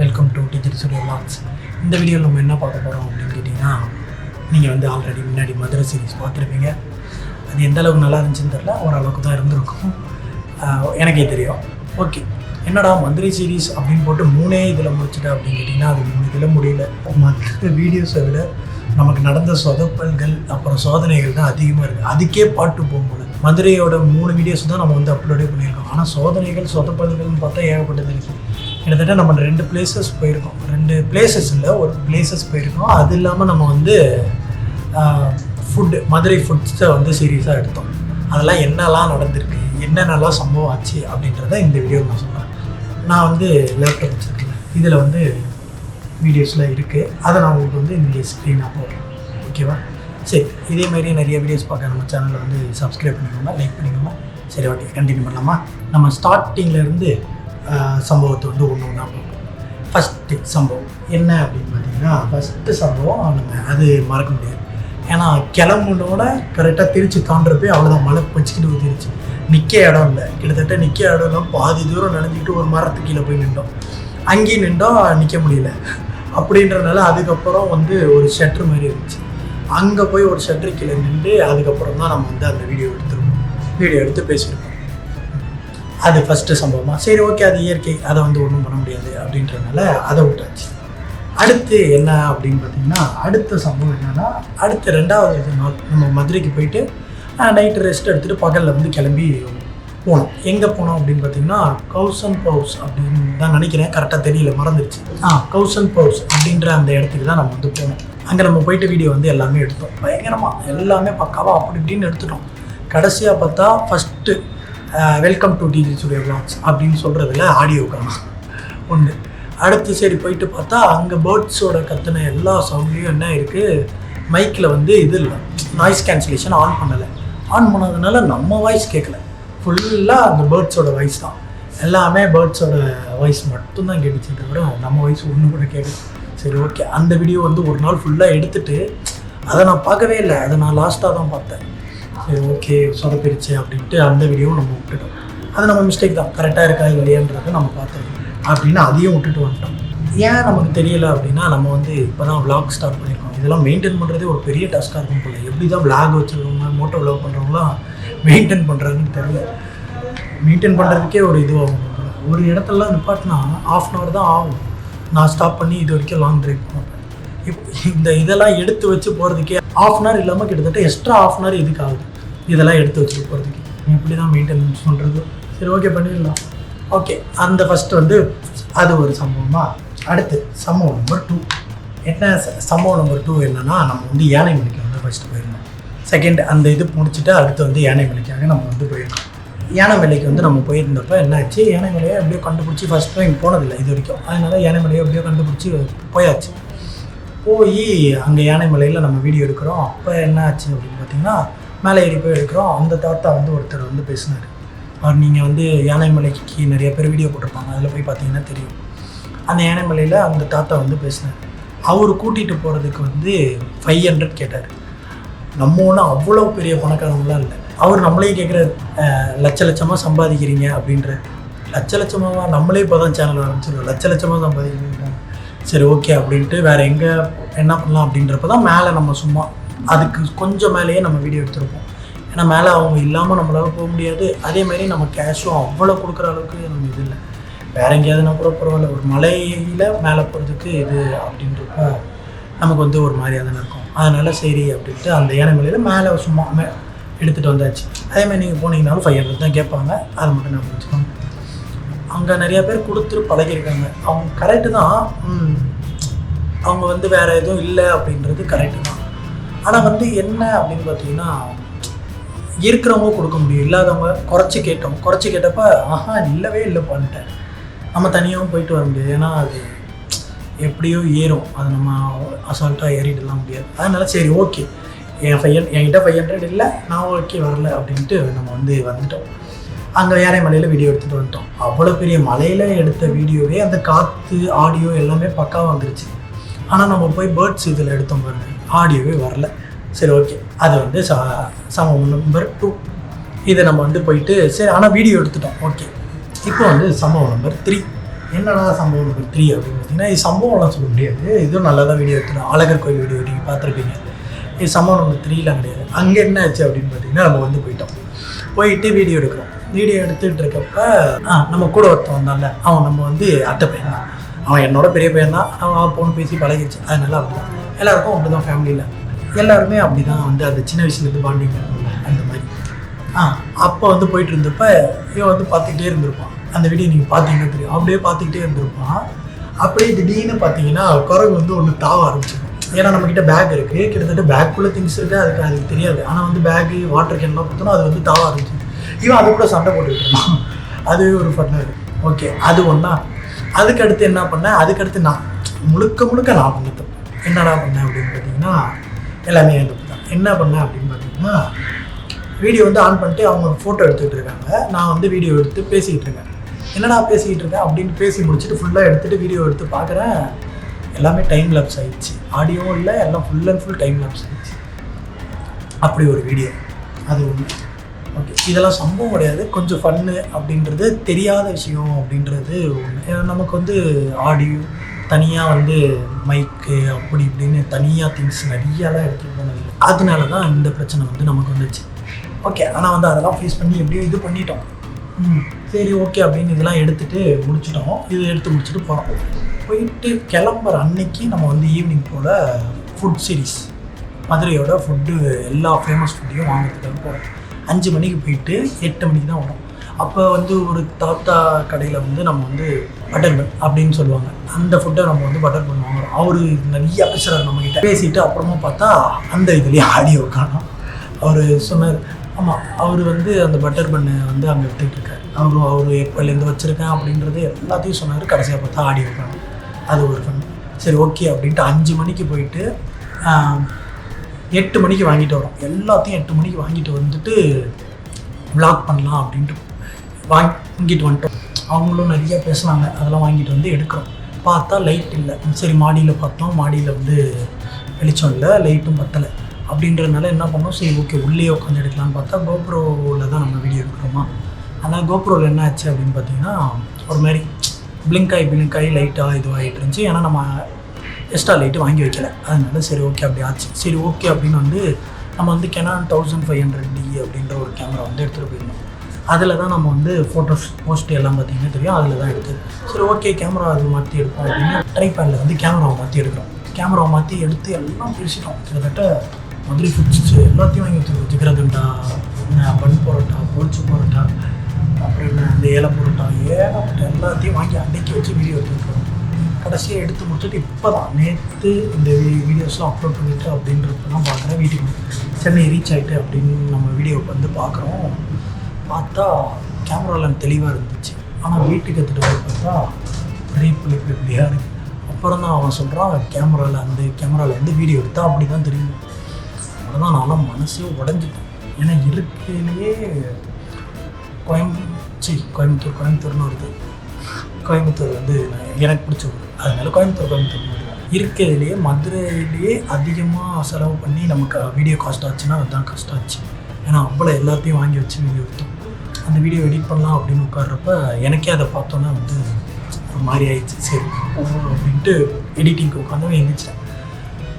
Welcome to digital studio vlogs. இந்த வீடியோவில் நம்ம என்ன பார்க்க போகிறோம் அப்படின்னு கேட்டிங்கன்னா, நீங்கள் வந்து ஆல்ரெடி முன்னாடி மதுரை சீரிஸ் பார்த்துருப்பீங்க. அது எந்த அளவுக்கு நல்லா இருந்துச்சுன்னு தெரில, ஓரளவுக்கு தான் இருந்திருக்கும், எனக்கே தெரியும். ஓகே, என்னடா மதுரை சீரிஸ் அப்படின்னு போட்டு 3 இதில் முடிச்சுட்டேன் அப்படின்னு கேட்டிங்கன்னா, அது 3 இதில் முடியல. மற்ற வீடியோஸை விட நமக்கு நடந்த சொதப்பல்கள் அப்புறம் சோதனைகள் தான் அதிகமாக இருக்குது. அதுக்கே பாட்டு போகும்போது மதுரையோட 3 வீடியோஸ் தான் நம்ம வந்து அப்லோடே பண்ணியிருக்கோம். ஆனால் சோதனைகள் சொதப்பல்கள்னு பார்த்தா ஏகப்பட்டது இருக்குது. கிட்டத்தட்ட நம்ம 2 பிளேசஸ் போயிருக்கோம். 2 பிளேசஸ் இல்லை, ஒரு பிளேசஸ் போயிருக்கோம். அது இல்லாமல் நம்ம வந்து மதுரை ஃபுட்ஸை வந்து சீரியஸாக எடுத்தோம். அதெல்லாம் என்னெல்லாம் நடந்திருக்கு, என்னென்னலாம் சம்பவம் ஆச்சு அப்படின்றத இந்த வீடியோ நான் சொல்கிறேன். நான் வந்து லேப்டாப் வச்சுருக்கேன், இதில் வந்து வீடியோஸில் இருக்குது. அதை நான் உங்களுக்கு வந்து இங்கே ஸ்க்ரீனாக போடுறேன். ஓகேவா? சரி, இதேமாரி நிறைய வீடியோஸ் பார்க்க நம்ம சேனலில் வந்து சப்ஸ்கிரைப் பண்ணிக்கோங்க, லைக் பண்ணிக்கோங்க. சரி, ஓகே, கண்டினியூ பண்ணலாமா? நம்ம ஸ்டார்டிங்லேருந்து சம்பவத்தை வந்து ஒன்று ஒன்றா பார்ப்போம். ஃபஸ்ட்டு சம்பவம் என்ன அப்படின்னு பார்த்தீங்கன்னா, ஃபஸ்ட்டு சம்பவம் நம்ம அது மறக்க முடியாது. ஏன்னா கிளம்புனோட கரெக்டாக திருச்சி தாண்டப்போ அவ்வளோதான், மழை வச்சுக்கிட்டு ஊற்றிருச்சு. நிற்க இடம் இல்லை, கிட்டத்தட்ட நிற்க இடம் இல்லை. பாதி தூரம் நினைஞ்சிக்கிட்டு ஒரு மரத்துக்கு கீழே போய் நின்றோம். அங்கேயும் நின்றோம், நிற்க முடியல. அப்படின்றனால அதுக்கப்புறம் வந்து ஒரு ஷட்டர் மாதிரி இருந்துச்சு, அங்கே போய் ஒரு ஷட்டர் கீழே நின்று அதுக்கப்புறம் தான் நம்ம வந்து அந்த வீடியோ எடுத்து பேசியிருக்கோம். அது ஃபஸ்ட்டு சம்பவமாக. சரி, ஓகே, அது இயற்கை, அதை வந்து ஒன்றும் பண்ண முடியாது அப்படின்றதுனால அதை விட்டாச்சு. அடுத்து என்ன அப்படின்னு பார்த்தீங்கன்னா, அடுத்த சம்பவம் என்னென்னா, அடுத்த 2வது நாள் நம்ம மதுரைக்கு போயிட்டு நைட்டு ரெஸ்ட் எடுத்துகிட்டு பகலில் வந்து கிளம்பி போனோம். எங்கே போனோம் அப்படின்னு பார்த்தீங்கன்னா, கௌசன் பவுஸ் அப்படின்னு தான் நினைக்கிறேன், கரெக்டாக தெரியல, மறந்துடுச்சு. கௌசன் பவுஸ் அப்படின்ற அந்த இடத்துக்கு தான் நம்ம வந்து போனோம். அங்கே நம்ம போயிட்டு வீடியோ வந்து எல்லாமே எடுத்தோம். பயங்கரமாக எல்லாமே பக்காவாக அப்படி இப்படின்னு எடுத்துட்டோம். கடைசியாக பார்த்தா first welcome to digital studio vlogs அப்படின்னு சொல்கிறதுல ஆடியோ காணும் ஒன்று. அடுத்து சரி போயிட்டு பார்த்தா அங்கே பேர்ட்ஸோட கத்துன எல்லா சவுண்ட்லேயும் என்ன இருக்குது, மைக்கில் வந்து இது இல்லை, நாய்ஸ் கேன்சலேஷன் ஆன் பண்ணலை. ஆன் பண்ணதுனால நம்ம வாய்ஸ் கேட்கல, ஃபுல்லாக அந்த பேர்ட்ஸோட வாய்ஸ் தான். எல்லாமே பேர்ட்ஸோட வாய்ஸ் மட்டும்தான் கேட்டுச்சு, தவிர நம்ம வாய்ஸ் ஒன்று கூட கேட்கல. சரி, ஓகே, அந்த வீடியோ வந்து ஒரு நாள் ஃபுல்லாக எடுத்துகிட்டு அதை நான் பார்க்கவே இல்லை, அதை நான் லாஸ்ட்டாக தான் பார்த்தேன். சரி, ஓகே, சொதப்பிடுச்சு அப்படின்ட்டு அந்த வீடியோவும் நம்ம விட்டுட்டோம். அது நம்ம மிஸ்டேக் தான், கரெக்டாக இருக்கா இல்லையான்றதை நம்ம பார்த்துருக்கோம் அப்படின்னு அதையும் விட்டுட்டு வந்துட்டோம். ஏன் நமக்கு தெரியலை அப்படின்னா, நம்ம வந்து இப்போ தான் விளாக் ஸ்டார்ட் பண்ணியிருக்கோம். இதெல்லாம் மெயின்டைன் பண்ணுறதே ஒரு பெரிய டாஸ்க்காக இருக்கும் போல. எப்படி தான் விளாக் வச்சுருக்கவங்க, மோட்டோ விளாக் பண்ணுறவங்களாம் மெயின்டைன் பண்ணுறதுன்னு தெரியல. மெயின்டைன் பண்ணுறதுக்கே ஒரு இதுவாகும். ஒரு இடத்துலலாம் நிப்பாட்டினா 1/2 hour தான் ஆகும். நான் ஸ்டாப் பண்ணி இது வரைக்கும் லாங் ட்ரைவ் பண்ணேன். இந்த இதெல்லாம் எடுத்து வச்சு போகிறதுக்கே 1/2 hour இல்லாமல் கிட்டத்தட்ட எக்ஸ்ட்ரா 1/2 hour இதுக்கு ஆகுது, இதெல்லாம் எடுத்து வச்சுட்டு போகிறதுக்கு. எப்படி தான் மெயின்டெனன்ஸ் பண்ணுறது? சரி, ஓகே, பண்ணிடலாம். ஓகே, அந்த ஃபஸ்ட்டு வந்து அது ஒரு சம்பவமாக. அடுத்து சம்பவம் நம்பர் 2 என்ன? சம்பவம் நம்பர் 2 என்னென்னா, நம்ம வந்து யானைமலைக்கு வந்து ஃபஸ்ட்டு போயிருந்தோம். செகண்ட் அந்த இது முடிச்சுட்டு அடுத்து வந்து யானைமலைக்காக நம்ம வந்து போயிருக்கோம். யானைமலைக்கு வந்து நம்ம போயிருந்தப்போ என்னாச்சு, யானைமலையை எப்படியோ கண்டுபிடிச்சி, ஃபஸ்ட் டைம் போனதில்லை இது வரைக்கும், அதனால் யானைமலையை எப்படியோ கண்டுபிடிச்சி போயாச்சு. போய் அங்கே யானைமலையில் நம்ம வீடியோ எடுக்கிறோம். அப்போ என்ன ஆச்சு அப்படின்னு பார்த்தீங்கன்னா, மேலே ஏறி போய் எடுக்கிறோம். அந்த தாத்தா வந்து ஒருத்தர் வந்து பேசினார். அவர் நீங்கள் வந்து யானைமலைக்கு நிறைய பேர் வீடியோ போட்டிருப்பாங்க, அதில் போய் பார்த்தீங்கன்னா தெரியும். அந்த யானைமலையில் அந்த தாத்தா வந்து பேசினார். அவர் கூட்டிகிட்டு போகிறதுக்கு வந்து 500 கேட்டார். நம்ம ஒன்றும் அவ்வளோ பெரிய பணக்காரங்களாம் இல்லை. அவர் நம்மளே கேட்குற லட்சமாக சம்பாதிக்கிறீங்க அப்படின்ற. லட்சமாக நம்மளே இப்போ தான் சேனல் ஆரம்பிச்சிருக்கோம், லட்சமாக சம்பாதிக்கிறீங்க. சரி, ஓகே அப்படின்ட்டு வேறு எங்கே என்ன பண்ணலாம் அப்படின்றப்ப தான் மேலே நம்ம சும்மா அதுக்கு கொஞ்சம் மேலேயே நம்ம வீடியோ எடுத்துருப்போம். ஏன்னா மேலே அவங்க இல்லாமல் நம்மளால் போக முடியாது. அதேமாதிரி நம்ம கேஷும் அவ்வளோ கொடுக்குற அளவுக்கு நம்ம இது இல்லை. வேறு எங்கேயாவதுனா கூட பரவாயில்ல, ஒரு மலையில் மேலே போகிறதுக்கு இது அப்படின்றப்ப நமக்கு வந்து ஒரு மாதிரியாக தானே இருக்கும். அதனால் சரி அப்படின்ட்டு அந்த யானைமலையில் மேலே சும்மா எடுத்துகிட்டு வந்தாச்சு. அதேமாதிரி நீங்கள் போனீங்கன்னாலும் 500 தான் கேட்பாங்க, அதை மட்டும் நான் புரிஞ்சுக்கோங்க. அங்கே நிறையா பேர் கொடுத்துட்டு பழகிருக்காங்க. அவங்க கரெக்டு தான், அவங்க வந்து வேறு எதுவும் இல்லை அப்படின்றது கரெக்டு தான். ஆனால் வந்து என்ன அப்படின்னு பார்த்தீங்கன்னா, இருக்கிறவங்க கொடுக்க முடியும், இல்லாதவங்க குறைச்சி கேட்டப்போ இல்லவே இல்லை பண்ணிட்டேன். நம்ம தனியாகவும் போயிட்டு வர முடியாது, ஏன்னா அது எப்படியோ ஏறும், அது நம்ம அசால்ட்டாக ஏறிடலாம் முடியாது. அதனால் சரி, ஓகே, என்கிட்ட 500 இல்லை, நான் ஓகே வரல அப்படின்ட்டு நம்ம வந்து வந்துட்டோம். அங்கே யானைமலையில் வீடியோ எடுத்துகிட்டு வந்துட்டோம். அவ்வளோ பெரிய மலையில் எடுத்த வீடியோவே அந்த காற்று ஆடியோ எல்லாமே பக்காவாக வந்துருச்சு. ஆனால் நம்ம போய் பேர்ட்ஸ் இதில் எடுத்தோம் பாருங்க, ஆடியோவே வரல. சரி, ஓகே, அது வந்து சம்பவம் நம்பர் 2. இதை நம்ம வந்து போயிட்டு சரி, ஆனால் வீடியோ எடுத்துட்டோம். ஓகே, இப்போ வந்து சம்பவம் நம்பர் 3 என்னடா சம்பவம் நம்பர் 3 அப்படின்னு பார்த்தீங்கன்னா, இது சம்பவம்லாம் சொல்ல முடியாது. இதுவும் நல்லா தான் வீடியோ எடுத்துடும். அழகர் கோயில் வீடியோ நீங்கள் பார்த்துருப்பீங்க. இது சம்பவம் நம்பர் 3லாம் கிடையாது. அங்கே என்ன ஆச்சு அப்படின்னு பார்த்தீங்கன்னா, நம்ம வந்து போயிட்டு வீடியோ எடுக்கிறோம். வீடியோ எடுத்துகிட்டு இருக்கப்ப நம்ம கூட ஒருத்தன் வந்தான்ல, அவன் நம்ம வந்து அத்தை பையன் தான். அவன் என்னோட பெரிய பையன் தான். அவன் பொண்ணு பேசி பழகிடுச்சு. அதனால அப்படி தான் எல்லாருக்கும் அப்படி தான் ஃபேமிலியில் எல்லாருமே அப்படி தான் வந்து அந்த சின்ன வயசுலேருந்து பாண்டிங் இருக்கும்ல அந்த மாதிரி. அப்போ வந்து போயிட்டு இருந்தப்ப இவன் வந்து பார்த்துக்கிட்டே இருந்திருப்பான். அந்த வீடியோ நீங்கள் பார்த்தீங்கன்னா தெரியும். அப்படியே பார்த்துக்கிட்டே இருந்திருப்பான். அப்படியே திடீர்னு பார்த்தீங்கன்னா குரங்கு வந்து ஒன்று தாவ ஆரம்பிச்சிருக்கும். ஏன்னா நம்மக்கிட்ட பேக் இருக்குது, கிட்டத்தட்ட பேக்குள்ளே திங்ஸ் இருக்குது, அதுக்கு தெரியாது. ஆனால் வந்து பேக்கு வாட்டர் கேன்லாம் கொடுத்தோன்னா அது வந்து தாவ ஆரம்பிச்சு. இவன் அது கூட சண்டை போட்டுக்கிட்டு இருந்தான். அதுவே ஒரு ஃபன்னாக ஓகே அது ஒன்றா. அதுக்கடுத்து என்ன பண்ணேன், அதுக்கடுத்து நான் முழுக்க நான் பண்ணிட்டேன். என்னடா பண்ணேன் அப்படின்னு பார்த்தீங்கன்னா, எல்லாமே எனக்கு தான். என்ன பண்ணேன் அப்படின்னு பார்த்தீங்கன்னா, வீடியோ வந்து ஆன் பண்ணிட்டு அவங்க ஃபோட்டோ எடுத்துகிட்டு இருக்காங்க. நான் வந்து வீடியோ எடுத்து பேசிக்கிட்டு இருக்கேன். என்னடா பேசிக்கிட்டு இருக்கேன் அப்படின்னு பேசி முடிச்சுட்டு ஃபுல்லாக எடுத்துகிட்டு வீடியோ எடுத்து பார்க்குறேன். எல்லாமே டைம் லேப்ஸ் ஆகிடுச்சு. ஆடியோவும் இல்லை, எல்லாம் full and full time labs ஆகிடுச்சு. அப்படி ஒரு வீடியோ அது ஒன்று. ஓகே, இதெல்லாம் சம்பவம் கிடையாது, கொஞ்சம் ஃபன்னு அப்படின்றது தெரியாத விஷயம் அப்படின்றது ஒன்று. நமக்கு வந்து ஆடியோ தனியாக வந்து மைக்கு அப்படி இப்படின்னு தனியாக திங்ஸ் நிறையாலாம் எடுத்துகிட்டு போனது. அதனால தான் இந்த பிரச்சனை வந்து நமக்கு வந்துச்சு. ஓகே, ஆனால் வந்து அதெல்லாம் ஃபேஸ் பண்ணி எப்படியோ இது பண்ணிட்டோம். சரி ஓகே அப்படின்னு இதெல்லாம் எடுத்துகிட்டு முடிச்சிட்டோம். இது எடுத்து முடிச்சுட்டு போகிறோம். போயிட்டு கிளம்புற அன்னைக்கு நம்ம வந்து ஈவினிங் போல் ஃபுட் சீரிஸ் மதுரையோட ஃபுட்டு எல்லா ஃபேமஸ் ஃபுட்டையும் வாங்கிறதுக்காக போகிறோம். 5 மணிக்கு போயிட்டு 8 மணிக்கு தான் வரும். அப்போ வந்து ஒரு தாத்தா கடையில் வந்து நம்ம வந்து பட்டர் பன் அப்படின்னு சொல்லுவாங்க. அந்த ஃபுட்டை நம்ம வந்து பட்டர் பன் வாங்குறோம். அவர் நிறைய பேசுகிறார் நம்மக்கிட்ட. பேசிட்டு அப்புறமா பார்த்தா அந்த இதுலேயே ஆடியோ காணோம். அவர் சொன்னார், ஆமாம் அவர் வந்து அந்த பட்டர் பண்ணை வந்து அங்கே எடுத்துக்கிட்டு இருக்காரு. அவர் எப்போலேருந்து வச்சுருக்கேன் அப்படின்றது எல்லாத்தையும் சொன்னார். கடைசியாக பார்த்தா ஆடியோ காணோம். அது ஒரு ஃபன். சரி ஓகே அப்படின்ட்டு 5 மணிக்கு போயிட்டு 8 மணிக்கு வாங்கிட்டு வரோம். எல்லாத்தையும் 8 மணிக்கு வாங்கிட்டு வந்துட்டு விளாக் பண்ணலாம் அப்படின்ட்டு வாங்கிட்டு வந்துட்டோம். அவங்களும் நிறைய பேசுனாங்க. அதெல்லாம் வாங்கிட்டு வந்து எடுக்கிறோம். பார்த்தா லைட் இல்லை. சரி மாடியில் பார்த்தோம். மாடியில் வந்து வெளிச்சம் இல்லை, லைட்டும் பத்தலை. அப்படின்றதுனால என்ன பண்ணோம், சரி ஓகே உள்ளே உட்காந்து எடுக்கலான்னு பார்த்தா கோப்ரோவில் தான் நம்ம வீடியோ எடுக்கிறோமா. ஆனால் கோப்ரோவில் என்ன ஆச்சு அப்படின்னு பார்த்தீங்கன்னா, ஒரு மாதிரி பிளிங்க் ஆகி லைட்டாக இதுவாகிட்டு இருந்துச்சு. ஏன்னா நம்ம எக்ஸ்ட்ரா லைட்டு வாங்கி வைக்கல. அதனால சரி ஓகே அப்படி ஆச்சு. சரி ஓகே அப்படின்னு வந்து நம்ம வந்து Canon 1500D அப்படின்ற ஒரு கேமரா வந்து எடுத்துகிட்டு போயிருந்தோம். அதில் தான் நம்ம வந்து ஃபோட்டோஸ் போஸ்ட் எல்லாம் பார்த்திங்கன்னா தெரியும், அதில் தான் எடுத்து சரி ஓகே கேமரா அது மாற்றி எடுப்போம் அப்படின்னு ட்ரைபேடில் வந்து கேமராவை மாற்றி எடுக்கிறோம். கேமராவை மாற்றி எடுத்து எல்லாம் பேசிட்டோம். கிட்டத்தட்ட மதுரை ஃபுட்ஸ் எல்லாத்தையும் வாங்கி வச்சுருக்கோம். ஜிகரதண்டா, பன் பரோட்டா, பொரிச்சு பரோட்டா, அப்புறம் என்ன இந்த ஏலை பரோட்டா, ஏகப்பட்ட எல்லாத்தையும் வாங்கி அன்னைக்கு வச்சு வீடியோ எடுத்துருக்கோம். கடைசியாக எடுத்து முடிச்சுட்டு இப்போ தான் நேற்று இந்த வீடியோஸ்லாம் அப்லோட் பண்ணிவிட்டு அப்படின்றப்ப தான் பார்க்குறேன். வீட்டுக்கு சென்னை ரீச் ஆகிட்டு அப்படின்னு நம்ம வீடியோவுக்கு வந்து பார்க்குறோம். பார்த்தா கேமராவில் தெளிவாக இருந்துச்சு. ஆனால் வீட்டுக்கு எடுத்துகிட்டு போய் பார்த்தா பெரிய பிள்ளையாக இருக்குது. அப்புறம் தான் அவன் சொல்கிறான், கேமராவில் வந்து வீடியோ எடுத்தால் அப்படி தான் தெரியும். அவ்வளோதான் நான்லாம் மனசே உடஞ்சிட்டேன். ஏன்னா இருக்கிறதுலையே கோயம்புத்தூர்னு வருது. கோயம்புத்தூர் வந்து எனக்கு பிடிச்ச ஊர். அதனால கோயம்புத்தூர் இருக்கிறதுலையே மதுரையிலேயே அதிகமாக செலவு பண்ணி நமக்கு வீடியோ காஸ்ட் ஆச்சுன்னா அதுதான் காஸ்ட் ஆச்சு. ஏன்னா அவ்வளோ எல்லாத்தையும் வாங்கி வச்சு வீடியோ எடுத்தோம். அந்த வீடியோ எடிட் பண்ணலாம் அப்படின்னு உட்கார்றப்ப எனக்கே அதை பார்த்தோன்னா வந்து ஒரு மாதிரி ஆயிடுச்சு. சரி அப்படின்ட்டு எடிட்டிங்க்கு உட்காந்து எழுந்திரிச்சேன்.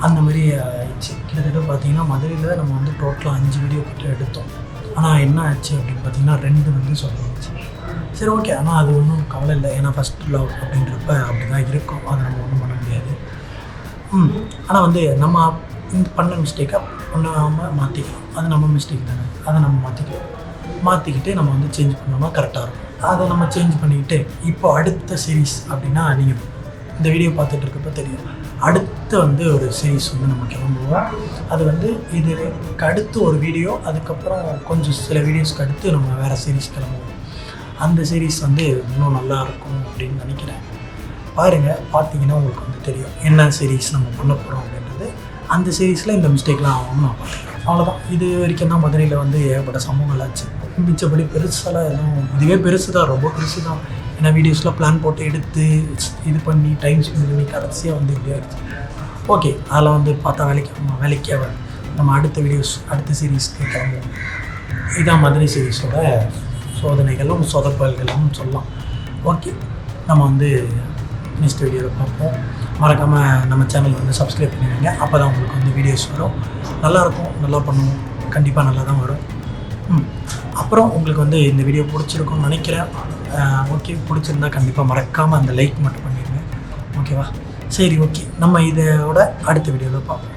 அந்த மாதிரி ஆயிடுச்சு. கிட்டத்தட்ட பார்த்தீங்கன்னா மதுரையில் நம்ம வந்து டோட்டலாக 5 வீடியோ கிட்ட எடுத்தோம். ஆனால் என்ன ஆச்சு அப்படின்னு பார்த்தீங்கன்னா 2 வந்து சொல்லிடுச்சு. சரி ஓகே, ஆனால் அது ஒன்றும் கவலை இல்லை. ஏன்னா ஃபஸ்ட் லவ் அப்படின்றப்ப அப்படி தான் இருக்கும். அதை நம்ம ஒன்றும் பண்ண முடியாது. ஆனால் வந்து நம்ம இந்த பண்ண மிஸ்டேக்கை பண்ணாமல் மாற்றிக்கலாம். அது நம்ம மிஸ்டேக் தானே, அதை நம்ம மாற்றிக்கிட்டு நம்ம வந்து சேஞ்ச் பண்ணோம்னா கரெக்டாக இருக்கும். அதை நம்ம சேஞ்ச் பண்ணிக்கிட்டு இப்போ அடுத்த சீரீஸ் அப்படின்னா நீங்கள் இந்த வீடியோ பார்த்துட்டு இருக்கப்போ தெரியும். அடுத்து வந்து ஒரு சீரீஸ் வந்து நம்ம கிளம்புவோம். அது வந்து இதுக்கு அடுத்து ஒரு வீடியோ, அதுக்கப்புறம் கொஞ்சம் சில வீடியோஸ்க்கு அடுத்து நம்ம வேறு சீரீஸ் கிளம்புவோம். அந்த சீரீஸ் வந்து இன்னும் நல்லாயிருக்கும் அப்படின்னு நினைக்கிறேன். பாருங்கள், பார்த்தீங்கன்னா உங்களுக்கு வந்து தெரியும் என்ன சீரீஸ் நம்ம பண்ண போகிறோம் அப்படின்றது. அந்த சீரீஸில் இந்த மிஸ்டேக்லாம் ஆகும்னு நான் பார்க்குறேன். அவ்வளோதான். இது வரைக்கும் தான் மதுரையில் வந்து ஏகப்பட்ட சம்பவங்கள் ஆச்சு. மிச்சப்படி பெருசாலாம் எதுவும் இதுவே பெருசு தான், ரொம்ப பெருசு தான். ஏன்னா வீடியோஸ்லாம் பிளான் போட்டு எடுத்து இது பண்ணி டைம் ஸ்பெண்ட் பண்ணி கடைசியாக வந்து இப்படி ஆகிடுச்சு. ஓகே, அதில் வந்து பார்த்தா வேலைக்கே நம்ம அடுத்த சீரீஸ்க்கு கிளம்புவோம். இதான் மதுரை சீரீஸோட சோதனைகளும் சொதப்பல்களும் சொல்லலாம். ஓகே, நம்ம வந்து நெக்ஸ்ட் வீடியோவில் பார்ப்போம். மறக்காமல் நம்ம சேனல் வந்து சப்ஸ்கிரைப் பண்ணிடுங்க. அப்போ தான் உங்களுக்கு வந்து வீடியோஸ் வரும். நல்லாயிருக்கும், நல்லா பண்ணுவோம், கண்டிப்பாக நல்லா தான் வரும். அப்புறம் உங்களுக்கு வந்து இந்த வீடியோ பிடிச்சிருக்கும்னு நினைக்கிறேன். ஓகே, பிடிச்சிருந்தா கண்டிப்பாக மறக்காமல் அந்த லைக் மட்டும் பண்ணிடுங்க. ஓகேவா? சரி, ஓகே, நம்ம இதோட அடுத்த வீடியோவில் பார்ப்போம்.